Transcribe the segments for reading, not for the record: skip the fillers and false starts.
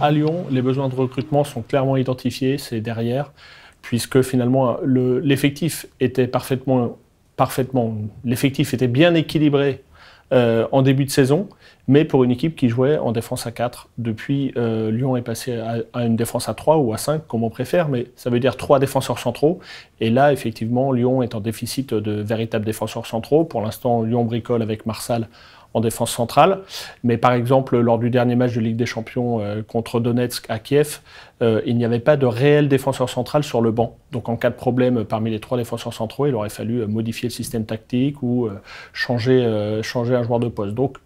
À Lyon, les besoins de recrutement sont clairement identifiés, c'est derrière, puisque finalement l'effectif était l'effectif était bien équilibré en début de saison, mais pour une équipe qui jouait en défense à 4. Depuis, Lyon est passé à une défense à 3 ou à 5, comme on préfère, mais ça veut dire 3 défenseurs centraux. Et là, effectivement, Lyon est en déficit de véritables défenseurs centraux. Pour l'instant, Lyon bricole avec Marsal en défense centrale. Mais par exemple, lors du dernier match de Ligue des Champions contre Donetsk à Kiev, il n'y avait pas de réel défenseur central sur le banc. Donc en cas de problème parmi les 3 défenseurs centraux, il aurait fallu modifier le système tactique ou changer un joueur de poste. Donc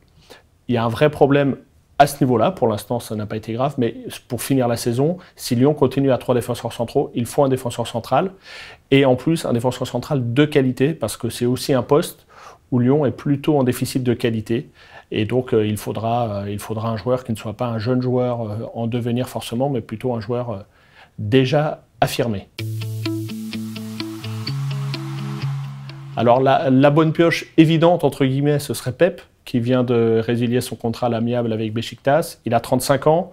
il y a un vrai problème à ce niveau-là. Pour l'instant, ça n'a pas été grave, mais pour finir la saison, si Lyon continue à 3 défenseurs centraux, il faut un défenseur central. Et en plus, un défenseur central de qualité, parce que c'est aussi un poste où Lyon est plutôt en déficit de qualité. Et donc, il faudra un joueur qui ne soit pas un jeune joueur en devenir forcément, mais plutôt un joueur déjà affirmé. Alors, la bonne pioche évidente, entre guillemets, ce serait Pep, qui vient de résilier son contrat à l'amiable avec Beşiktaş. Il a 35 ans,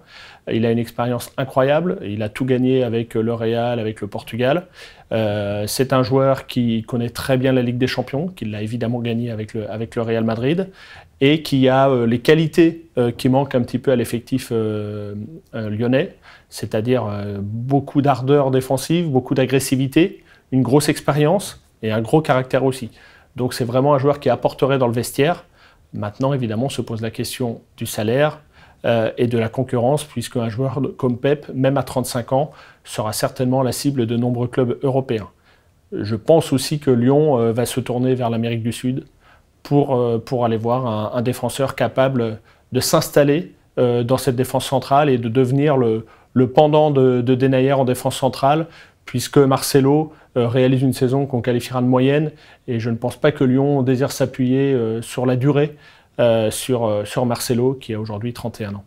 il a une expérience incroyable, il a tout gagné avec le Real, avec le Portugal. C'est un joueur qui connaît très bien la Ligue des Champions, qui l'a évidemment gagné avec le Real Madrid, et qui a les qualités qui manquent un petit peu à l'effectif lyonnais, c'est-à-dire beaucoup d'ardeur défensive, beaucoup d'agressivité, une grosse expérience et un gros caractère aussi. Donc c'est vraiment un joueur qui apporterait dans le vestiaire. Maintenant, évidemment, se pose la question du salaire et de la concurrence, puisque un joueur comme Pep, même à 35 ans, sera certainement la cible de nombreux clubs européens. Je pense aussi que Lyon va se tourner vers l'Amérique du Sud pour aller voir un défenseur capable de s'installer dans cette défense centrale et de devenir le pendant de Denayer en défense centrale, puisque Marcelo réalise une saison qu'on qualifiera de moyenne, et je ne pense pas que Lyon désire s'appuyer sur la durée sur Marcelo, qui a aujourd'hui 31 ans.